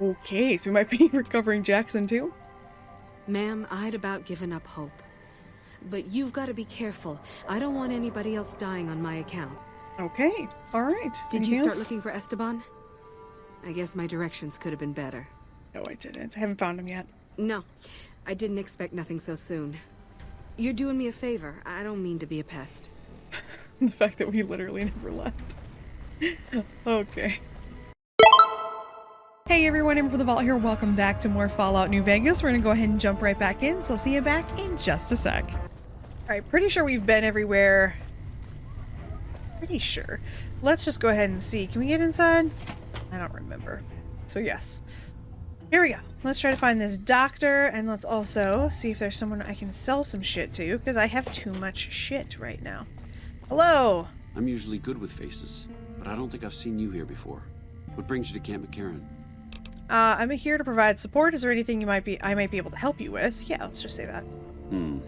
Okay, so we might be recovering Jackson too? Ma'am, I'd about given up hope. But you've got to be careful. I don't want anybody else dying on my account. Okay, alright. Did you start looking for Esteban? I guess my directions could have been better. No, I didn't. I haven't found him yet. No, I didn't expect nothing so soon. You're doing me a favor. I don't mean to be a pest. The fact that we literally never left. Okay. Hey everyone, AmberFrmThVault here. Welcome back to more Fallout New Vegas. We're gonna go ahead and jump right back in, so I'll see you back in just a sec. Alright, pretty sure we've been everywhere. Pretty sure. Let's just go ahead and see. Can we get inside? I don't remember. So yes. Here we go. Let's try to find this doctor, and let's also see if there's someone I can sell some shit to, because I have too much shit right now. Hello! I'm usually good with faces, but I don't think I've seen you here before. What brings you to Camp McCarran? I'm here to provide support. Is there anything I might be able to help you with? Yeah, let's just say that. You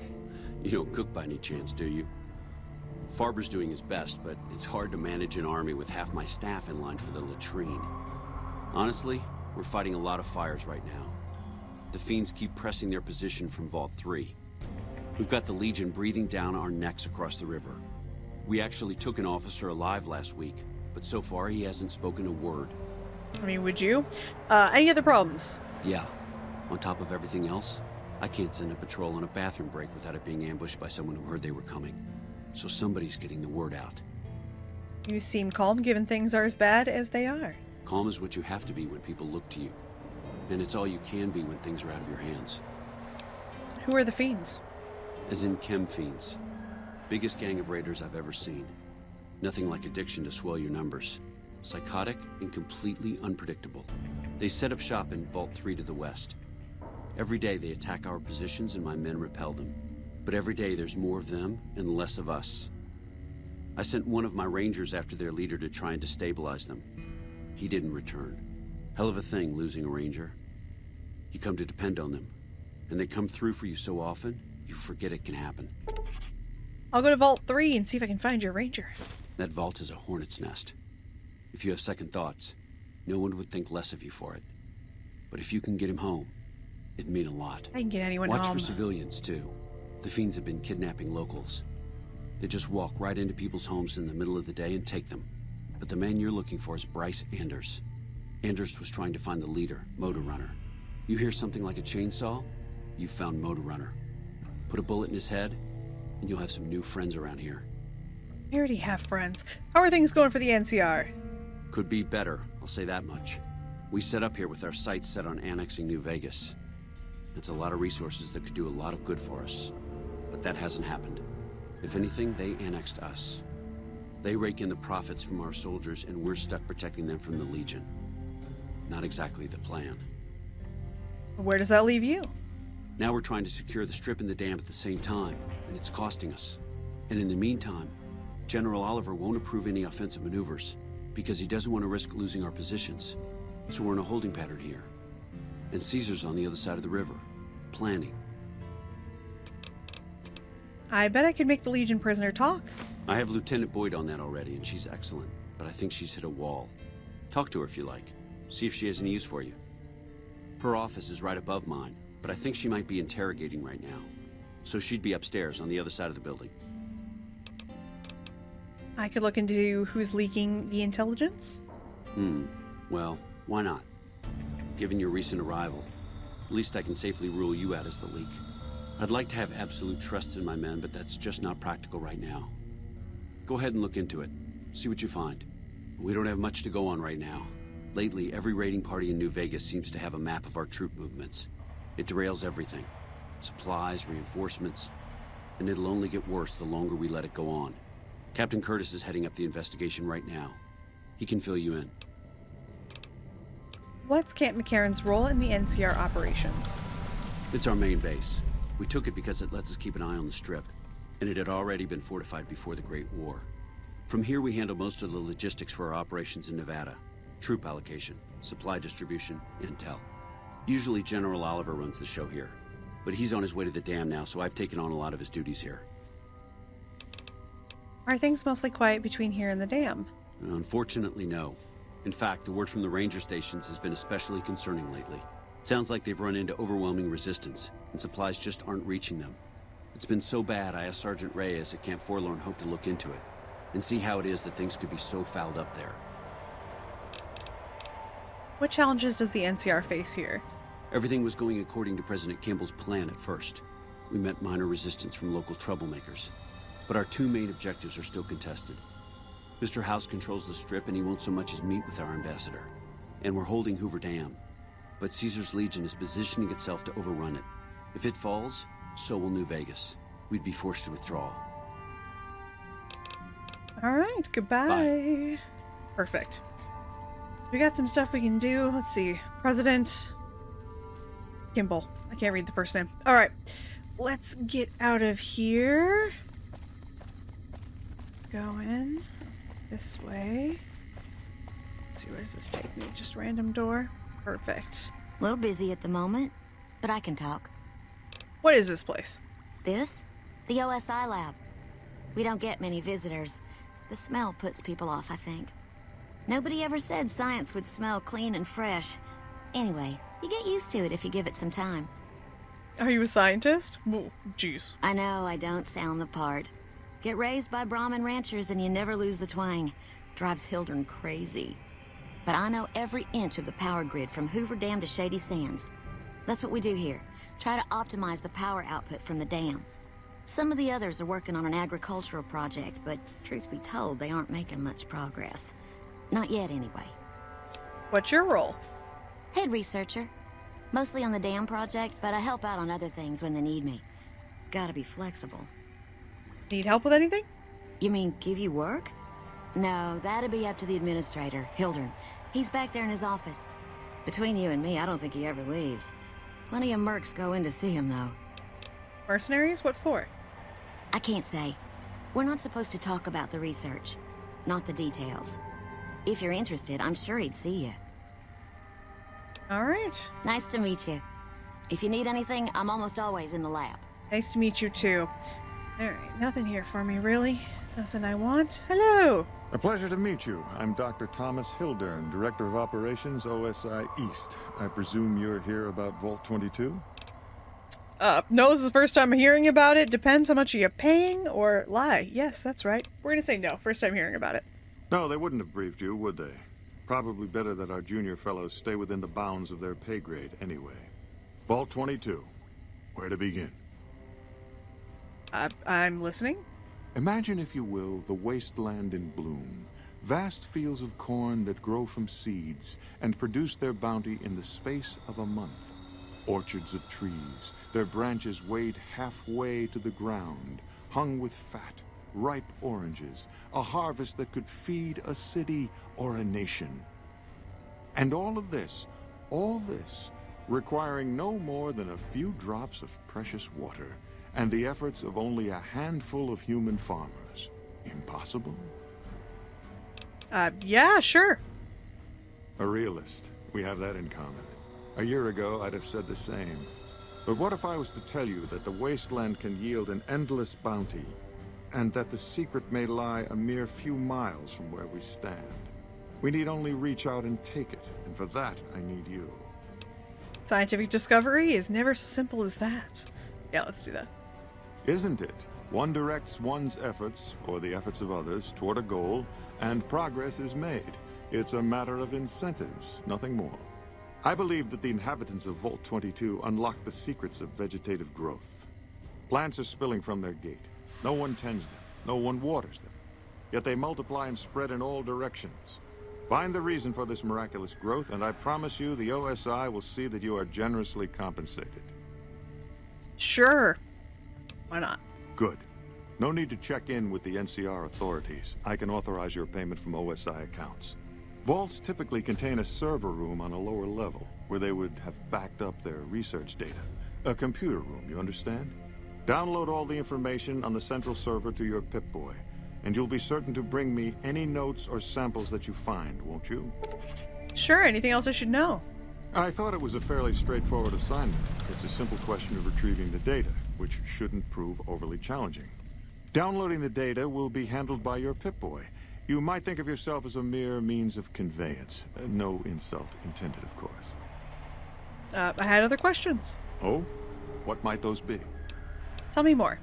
don't cook by any chance, do you? Farber's doing his best, but it's hard to manage an army with half my staff in line for the latrine. Honestly, we're fighting a lot of fires right now. The fiends keep pressing their position from Vault 3. We've got the Legion breathing down our necks across the river. We actually took an officer alive last week, but so far he hasn't spoken a word. I mean, would you? Any other problems? Yeah. On top of everything else, I can't send a patrol on a bathroom break without it being ambushed by someone who heard they were coming. So somebody's getting the word out. You seem calm given things are as bad as they are. Calm is what you have to be when people look to you. And it's all you can be when things are out of your hands. Who are the fiends? As in chem fiends. Biggest gang of raiders I've ever seen. Nothing like addiction to swell your numbers. Psychotic and completely unpredictable. They set up shop in Vault 3 to the west. Every day they attack our positions and my men repel them. But every day there's more of them and less of us. I sent one of my rangers after their leader to try and destabilize them. He didn't return. Hell of a thing, losing a ranger. You come to depend on them, and they come through for you so often, you forget it can happen. I'll go to Vault 3 and see if I can find your ranger. That vault is a hornet's nest. If you have second thoughts, no one would think less of you for it. But if you can get him home, it'd mean a lot. I can get anyone Watch home. for civilians, too. The fiends have been kidnapping locals. They just walk right into people's homes in the middle of the day and take them. But the man you're looking for is Bryce Anders. Anders was trying to find the leader, Motor Runner. You hear something like a chainsaw? You've found Motor Runner. Put a bullet in his head, and you'll have some new friends around here. I already have friends. How are things going for the NCR? Could be better, I'll say that much. We set up here with our sights set on annexing New Vegas. It's a lot of resources that could do a lot of good for us. But that hasn't happened. If anything, they annexed us. They rake in the profits from our soldiers, and we're stuck protecting them from the Legion. Not exactly the plan. Where does that leave you? Now we're trying to secure the strip and the dam at the same time, and it's costing us. And in the meantime, General Oliver won't approve any offensive maneuvers, because he doesn't want to risk losing our positions. So we're in a holding pattern here. And Caesar's on the other side of the river, planning. I bet I could make the Legion prisoner talk. I have Lieutenant Boyd on that already, and she's excellent, but I think she's hit a wall. Talk to her if you like. See if she has any use for you. Her office is right above mine, but I think she might be interrogating right now. So she'd be upstairs on the other side of the building. I could look into who's leaking the intelligence. Well, why not? Given your recent arrival, at least I can safely rule you out as the leak. I'd like to have absolute trust in my men, but that's just not practical right now. Go ahead and look into it. See what you find. We don't have much to go on right now. Lately, every raiding party in New Vegas seems to have a map of our troop movements. It derails everything. Supplies, reinforcements, and it'll only get worse the longer we let it go on. Captain Curtis is heading up the investigation right now. He can fill you in. What's Camp McCarran's role in the NCR operations? It's our main base. We took it because it lets us keep an eye on the Strip, and it had already been fortified before the Great War. From here we handle most of the logistics for our operations in Nevada. Troop allocation, supply distribution, intel. Usually General Oliver runs the show here, but he's on his way to the dam now, so I've taken on a lot of his duties here. Are things mostly quiet between here and the dam? Unfortunately, no. In fact, the word from the ranger stations has been especially concerning lately. Sounds like they've run into overwhelming resistance, and supplies just aren't reaching them. It's been so bad, I asked Sergeant Reyes at Camp Forlorn Hope to look into it, and see how it is that things could be so fouled up there. What challenges does the NCR face here? Everything was going according to President Kimball's plan at first. We met minor resistance from local troublemakers, but our two main objectives are still contested. Mr. House controls the Strip, and he won't so much as meet with our ambassador. And we're holding Hoover Dam. But Caesar's Legion is positioning itself to overrun it. If it falls, so will New Vegas. We'd be forced to withdraw. All right, goodbye. Bye. Perfect. We got some stuff we can do. Let's see. President Kimball. I can't read the first name. All right, let's get out of here. Go in this way. Let's see, where does this take me? Just random door? Perfect. A little busy at the moment, but I can talk. What is this place? This? The OSI lab. We don't get many visitors. The smell puts people off, I think. Nobody ever said science would smell clean and fresh. Anyway, you get used to it if you give it some time. Are you a scientist? Oh, jeez. I know I don't sound the part. Get raised by Brahmin ranchers and you never lose the twang. Drives Hildern crazy. But I know every inch of the power grid from Hoover Dam to Shady Sands. That's what we do here. Try to optimize the power output from the dam. Some of the others are working on an agricultural project, but truth be told, they aren't making much progress. Not yet, anyway. What's your role? Head researcher. Mostly on the dam project, but I help out on other things when they need me. Gotta be flexible. Need help with anything? You mean give you work? No, that'd be up to the administrator, Hildern. He's back there in his office. Between you and me, I don't think he ever leaves. Plenty of mercs go in to see him, though. Mercenaries? What for? I can't say. We're not supposed to talk about the research. Not the details. If you're interested, I'm sure he'd see you. All right. Nice to meet you. If you need anything, I'm almost always in the lab. Nice to meet you, too. All right, nothing here for me, really. Nothing I want. Hello. A pleasure to meet you. I'm Dr. Thomas Hildern, Director of Operations, OSI East. I presume you're here about Vault 22? No, this is the first time I'm hearing about it. Depends how much are you paying or lie. Yes, that's right. We're gonna say no. First time hearing about it. No, they wouldn't have briefed you, would they? Probably better that our junior fellows stay within the bounds of their pay grade anyway. Vault 22. Where to begin? I'm listening. Imagine, if you will, the wasteland in bloom. Vast fields of corn that grow from seeds and produce their bounty in the space of a month. Orchards of trees, their branches weighed halfway to the ground, hung with fat, ripe oranges, a harvest that could feed a city or a nation. And all this, requiring no more than a few drops of precious water, and the efforts of only a handful of human farmers. Impossible? Yeah, sure. A realist. We have that in common. A year ago, I'd have said the same. But what if I was to tell you that the wasteland can yield an endless bounty, and that the secret may lie a mere few miles from where we stand? We need only reach out and take it, and for that, I need you. Scientific discovery is never so simple as that. Yeah, let's do that. Isn't it? One directs one's efforts, or the efforts of others, toward a goal, and progress is made. It's a matter of incentives, nothing more. I believe that the inhabitants of Vault 22 unlock the secrets of vegetative growth. Plants are spilling from their gate. No one tends them, no one waters them. Yet they multiply and spread in all directions. Find the reason for this miraculous growth, and I promise you the OSI will see that you are generously compensated. Sure. Why not? Good. No need to check in with the NCR authorities. I can authorize your payment from OSI accounts. Vaults typically contain a server room on a lower level, where they would have backed up their research data. A computer room, you understand? Download all the information on the central server to your Pip-Boy, and you'll be certain to bring me any notes or samples that you find, won't you? Sure, anything else I should know? I thought it was a fairly straightforward assignment. It's a simple question of retrieving the data, which shouldn't prove overly challenging. Downloading the data will be handled by your Pip-Boy. You might think of yourself as a mere means of conveyance. No insult intended, of course. I had other questions. Oh? What might those be? Tell me more.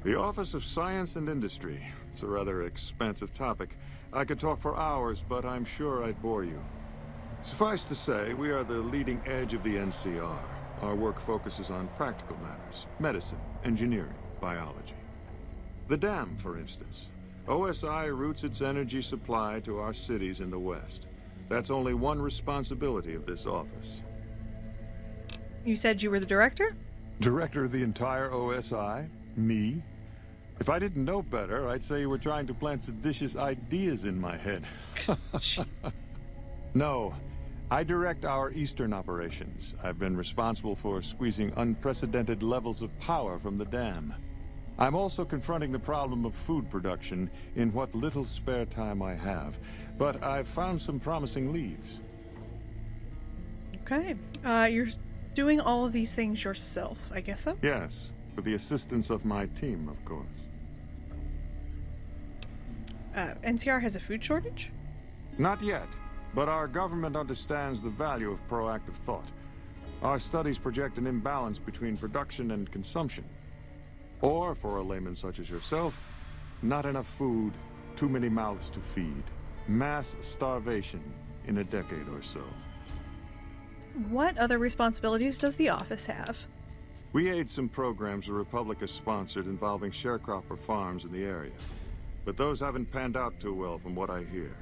The Office of Science and Industry. It's a rather expansive topic. I could talk for hours, but I'm sure I'd bore you. Suffice to say, we are the leading edge of the NCR. Our work focuses on practical matters: medicine, engineering, biology. The dam, for instance. OSI routes its energy supply to our cities in the West. That's only one responsibility of this office. You said you were the director? Director of the entire OSI? Me? If I didn't know better, I'd say you were trying to plant seditious ideas in my head. No. I direct our eastern operations. I've been responsible for squeezing unprecedented levels of power from the dam. I'm also confronting the problem of food production in what little spare time I have. But I've found some promising leads. Okay. You're doing all of these things yourself, I guess so? Yes, with the assistance of my team, of course. NCR has a food shortage? Not yet. But our government understands the value of proactive thought. Our studies project an imbalance between production and consumption. Or, for a layman such as yourself, not enough food, too many mouths to feed. Mass starvation in a decade or so. What other responsibilities does the office have? We aid some programs the Republic has sponsored involving sharecropper farms in the area. But those haven't panned out too well from what I hear.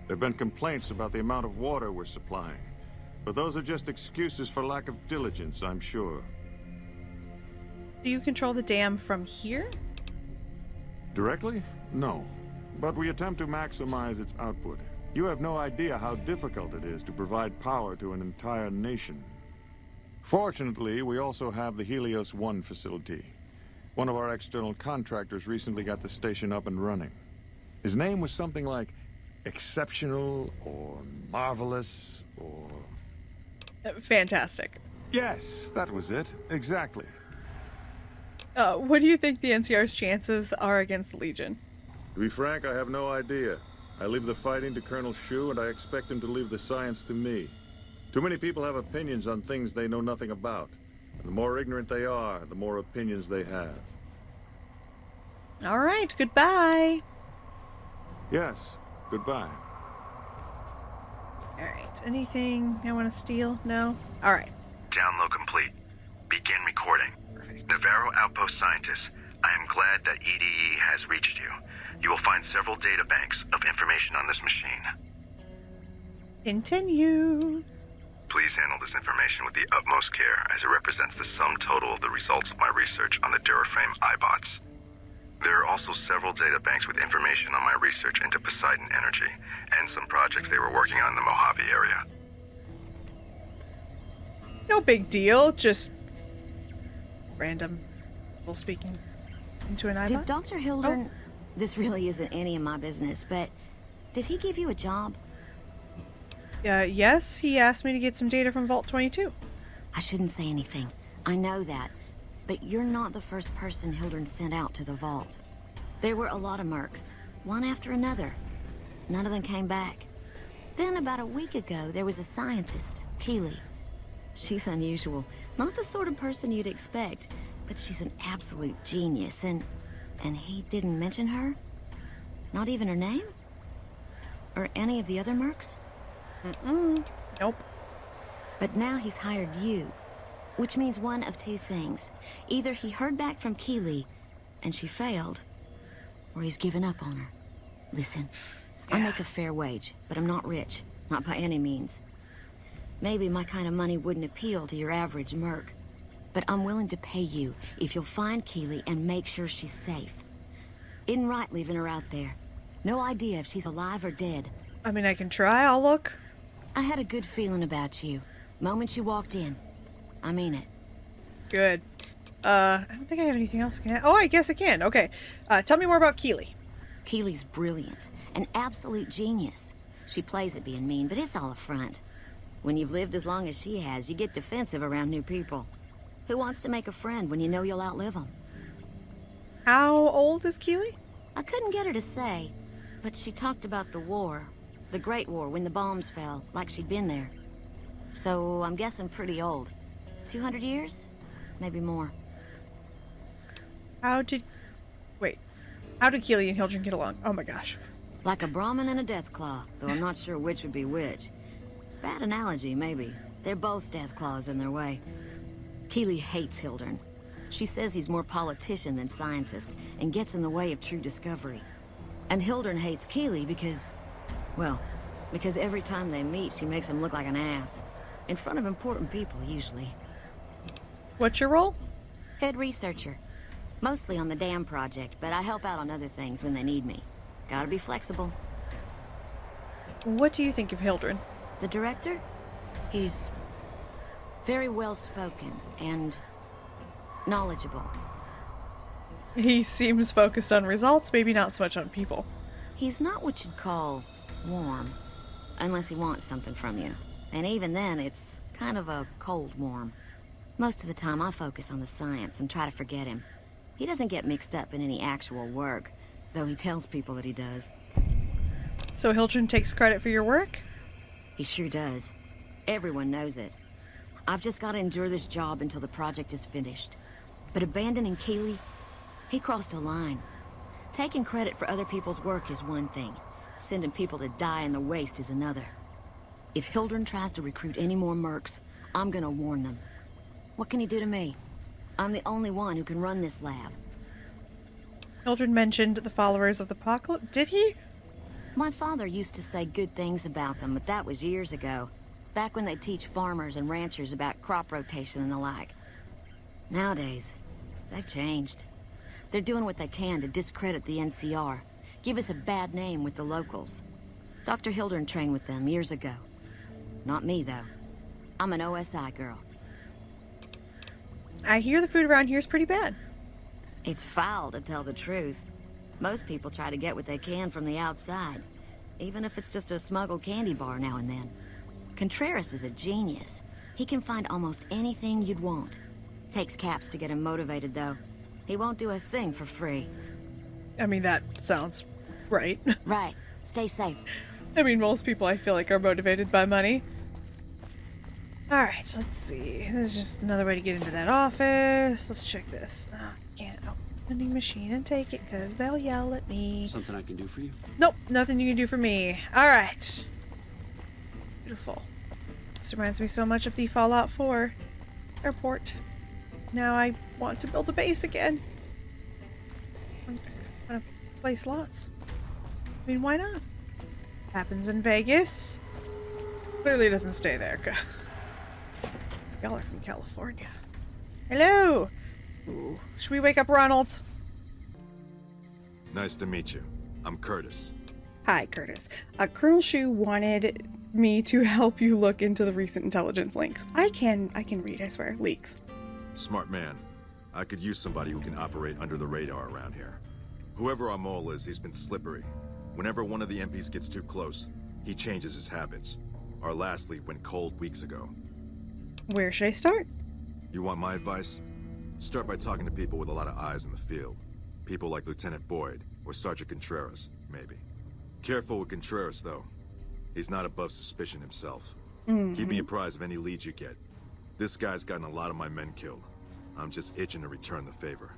There have been complaints about the amount of water we're supplying. But those are just excuses for lack of diligence, I'm sure. Do you control the dam from here? Directly? No. But we attempt to maximize its output. You have no idea how difficult it is to provide power to an entire nation. Fortunately, we also have the Helios 1 facility. One of our external contractors recently got the station up and running. His name was something like exceptional, or marvelous, or... Fantastic. Yes, that was it. Exactly. What do you think the NCR's chances are against the Legion? To be frank, I have no idea. I leave the fighting to Colonel Shu, and I expect him to leave the science to me. Too many people have opinions on things they know nothing about. And the more ignorant they are, the more opinions they have. All right, goodbye. Yes, goodbye. All right, anything I want to steal? No? All right. Download complete. Begin recording. Perfect. Navarro Outpost Scientists, I am glad that EDE has reached you. You will find several data banks of information on this machine. Continue. Please handle this information with the utmost care, as it represents the sum total of the results of my research on the Duraframe iBots. There are also several data banks with information on my research into Poseidon Energy, and some projects they were working on in the Mojave area. No big deal, just random people speaking into an Did iPod. Dr. Hildern... This really isn't any of my business, but did he give you a job? Yes, he asked me to get some data from Vault 22. I shouldn't say anything. I know that. But you're not the first person Hildern sent out to the vault. There were a lot of mercs, one after another. None of them came back. Then about a week ago, there was a scientist, Keeley. She's unusual. Not the sort of person you'd expect, but she's an absolute genius, and he didn't mention her? Not even her name? Or any of the other mercs? Nope. But now he's hired you, which means one of two things. Either he heard back from Keeley, and she failed, or he's given up on her. Listen, I make a fair wage, but I'm not rich. Not by any means. Maybe my kind of money wouldn't appeal to your average merc, but I'm willing to pay you if you'll find Keeley and make sure she's safe. Isn't right leaving her out there. No idea if she's alive or dead. I mean, I can try. I'll look. I had a good feeling about you. Moment you walked in. I mean it. Good. I don't think I have anything else. Oh, I guess I can. Okay. Tell me more about Keeley. Keeley's brilliant. An absolute genius. She plays at being mean, but it's all a front. When you've lived as long as she has, you get defensive around new people. Who wants to make a friend when you know you'll outlive them? How old is Keeley? I couldn't get her to say, But she talked about the war. The Great War, when the bombs fell, like she'd been there. So, I'm guessing pretty old. 200 years? Maybe more. How did Keely and Hildren get along? Oh my gosh. Like a Brahmin and a Deathclaw, though I'm not sure which would be which. Bad analogy, maybe. They're both Deathclaws in their way. Keely hates Hildren. She says he's more politician than scientist, and gets in the way of true discovery. And Hildren hates Keely because... well, because every time they meet, she makes him look like an ass. In front of important people, usually. What's your role? Head researcher. Mostly on the dam project, but I help out on other things when they need me. Gotta be flexible. What do you think of Hildren? The director? He's very well-spoken and knowledgeable. He seems focused on results, maybe not so much on people. He's not what you'd call warm, unless he wants something from you. And even then, it's kind of a cold warm. Most of the time, I focus on the science and try to forget him. He doesn't get mixed up in any actual work, though he tells people that he does. So Hildren takes credit for your work? He sure does. Everyone knows it. I've just got to endure this job until the project is finished. But abandoning Keely, he crossed a line. Taking credit for other people's work is one thing. Sending people to die in the waste is another. If Hildren tries to recruit any more mercs, I'm gonna warn them. What can he do to me? I'm the only one who can run this lab. Hildren mentioned the followers of the apocalypse. Did he? My father used to say good things about them, but that was years ago. Back when they teach farmers and ranchers about crop rotation and the like. Nowadays, they've changed. They're doing what they can to discredit the NCR. Give us a bad name with the locals. Dr. Hildren trained with them years ago. Not me, though. I'm an OSI girl. I hear the food around here is pretty bad. It's foul, to tell the truth. Most people try to get what they can from the outside, even if it's just a smuggled candy bar now and then. Contreras is a genius. He can find almost anything you'd want. Takes caps to get him motivated, though. He won't do a thing for free. I mean, that sounds right. Right. Stay safe. I mean, most people I feel like are motivated by money. Alright, let's see. This is just another way to get into that office. Let's check this. Can't open the vending machine and take it because they'll yell at me. Something I can do for you? Nope, nothing you can do for me. Alright. Beautiful. This reminds me so much of the Fallout 4 airport. Now I want to build a base again. I want to play slots. I mean, why not? Happens in Vegas. Clearly doesn't stay there, cause y'all are from California. Hello! Ooh. Should we wake up Ronald? Nice to meet you. I'm Curtis. Hi, Curtis. Colonel Shu wanted me to help you look into the recent intelligence links. I can read, I swear. Leaks. Smart man. I could use somebody who can operate under the radar around here. Whoever our mole is, he's been slippery. Whenever one of the MPs gets too close, he changes his habits. Our last lead went cold weeks ago. Where should I start? You want my advice? Start by talking to people with a lot of eyes in the field. People like Lieutenant Boyd, or Sergeant Contreras, maybe. Careful with Contreras, though. He's not above suspicion himself. Keep me apprised of any leads you get. This guy's gotten a lot of my men killed. I'm just itching to return the favor.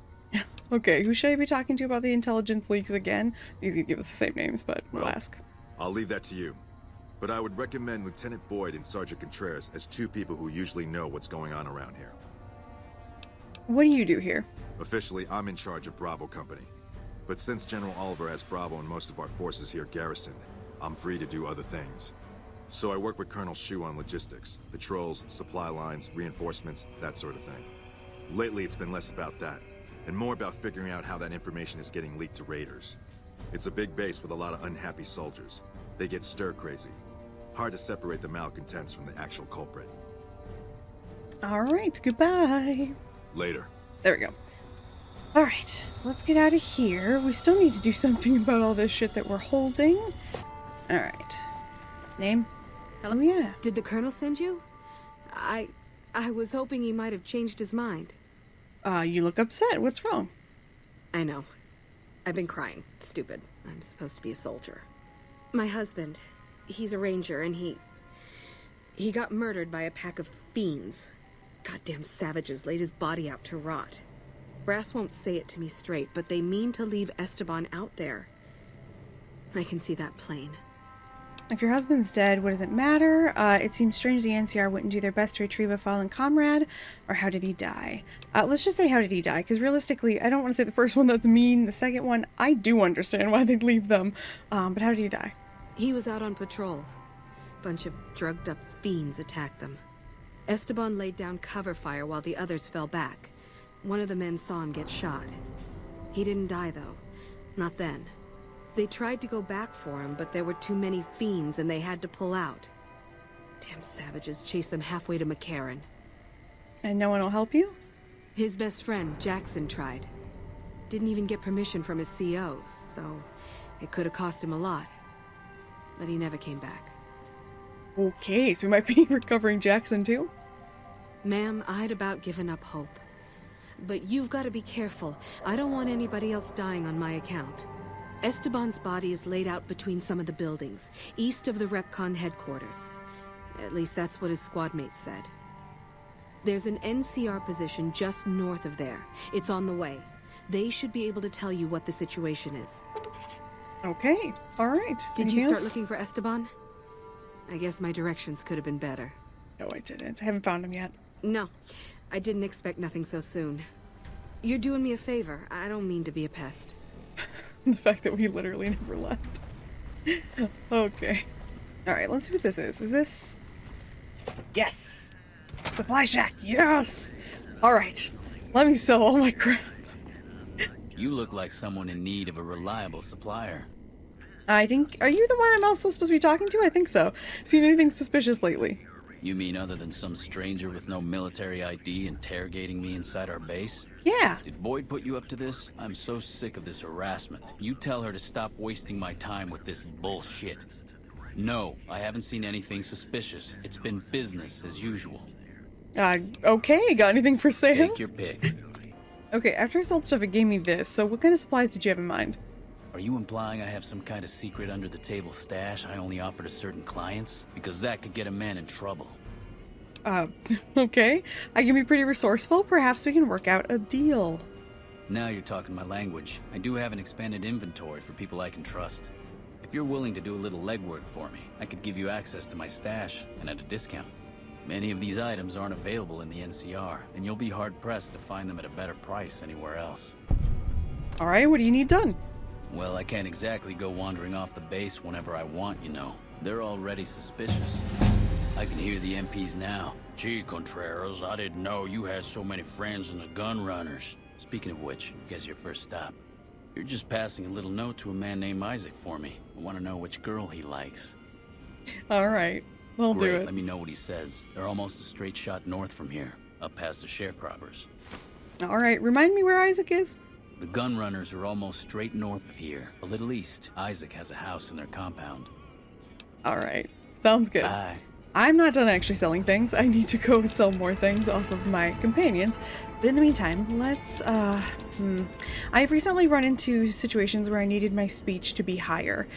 Okay, who should I be talking to about the intelligence leaks again? He's gonna give us the same names, but we'll ask. I'll leave that to you. But I would recommend Lieutenant Boyd and Sergeant Contreras as two people who usually know what's going on around here. What do you do here? Officially, I'm in charge of Bravo Company. But since General Oliver has Bravo and most of our forces here garrisoned, I'm free to do other things. So I work with Colonel Shu on logistics, patrols, supply lines, reinforcements, that sort of thing. Lately, it's been less about that, and more about figuring out how that information is getting leaked to raiders. It's a big base with a lot of unhappy soldiers. They get stir-crazy. Hard to separate the malcontents from the actual culprit. Alright, goodbye. Later. There we go. Alright, so let's get out of here. We still need to do something about all this shit that we're holding. Alright. Name? Hello? Oh, yeah. Did the Colonel send you? I was hoping he might have changed his mind. You look upset. What's wrong? I know. I've been crying. Stupid. I'm supposed to be a soldier. My husband, he's a ranger, and he got murdered by a pack of fiends. Goddamn savages laid his body out to rot. Brass won't say it to me straight, but they mean to leave Esteban out there. I can see that plain. If your husband's dead, what does it matter? It seems strange the NCR wouldn't do their best to retrieve a fallen comrade. Or how did he die? Let's just say how did he die, because realistically, I don't want to say the first one, that's mean. The second one, I do understand why they'd leave them. But how did he die? He was out on patrol. Bunch of drugged up fiends attacked them. Esteban laid down cover fire while the others fell back. One of the men saw him get shot. He didn't die, though. Not then. They tried to go back for him, but there were too many fiends and they had to pull out. Damn savages chased them halfway to McCarran. And no one will help you? His best friend, Jackson, tried. Didn't even get permission from his CO, so it could have cost him a lot. But he never came back. Okay, so we might be recovering Jackson too? Ma'am, I'd about given up hope. But you've got to be careful. I don't want anybody else dying on my account. Esteban's body is laid out between some of the buildings, east of the RepCon headquarters. At least that's what his squad mates said. There's an NCR position just north of there. It's on the way. They should be able to tell you what the situation is. Okay, alright. Did you start looking for Esteban? I guess my directions could have been better. No, I didn't. I haven't found him yet. No, I didn't expect nothing so soon. You're doing me a favor. I don't mean to be a pest. The fact that we literally never left. Okay. Alright, let's see what this is. Is this... Yes! Supply shack, yes! Alright, let me sell all my crap. You look like someone in need of a reliable supplier. I think... Are you the one I'm also supposed to be talking to? I think so. Seen anything suspicious lately? You mean other than some stranger with no military ID interrogating me inside our base? Yeah. Did Boyd put you up to this? I'm so sick of this harassment. You tell her to stop wasting my time with this bullshit. No, I haven't seen anything suspicious. It's been business as usual. Okay. Got anything for sale? Take your pick. Okay, after I sold stuff, it gave me this. So what kind of supplies did you have in mind? Are you implying I have some kind of secret under-the-table stash I only offer to certain clients? Because that could get a man in trouble. Okay. I can be pretty resourceful. Perhaps we can work out a deal. Now you're talking my language. I do have an expanded inventory for people I can trust. If you're willing to do a little legwork for me, I could give you access to my stash, and at a discount. Many of these items aren't available in the NCR, and you'll be hard-pressed to find them at a better price anywhere else. Alright, what do you need done? Well, I can't exactly go wandering off the base whenever I want, you know. They're already suspicious. I can hear the MPs now. Gee, Contreras, I didn't know you had so many friends in the gun runners. Speaking of which, guess your first stop. You're just passing a little note to a man named Isaac for me. I want to know which girl he likes. Alright, I'll do it. Let me know what he says. They're almost a straight shot north from here, up past the sharecroppers. Alright, remind me where Isaac is? The gun runners are almost straight north of here, a little east. Isaac has a house in their compound. Alright, sounds good. Bye. I'm not done actually selling things. I need to go sell more things off of my companions. But in the meantime, let's, I've recently run into situations where I needed my speech to be higher.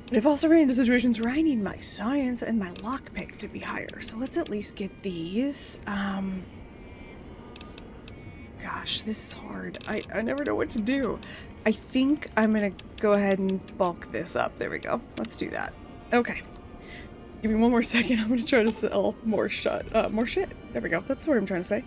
But I've also run into situations where I need my science and my lockpick to be higher. So let's at least get these. Gosh, this is hard. I never know what to do. I think I'm gonna go ahead and bulk this up. There we go. Let's do that. Okay. Give me one more second. I'm gonna try to sell more shit. There we go. That's what I'm trying to say.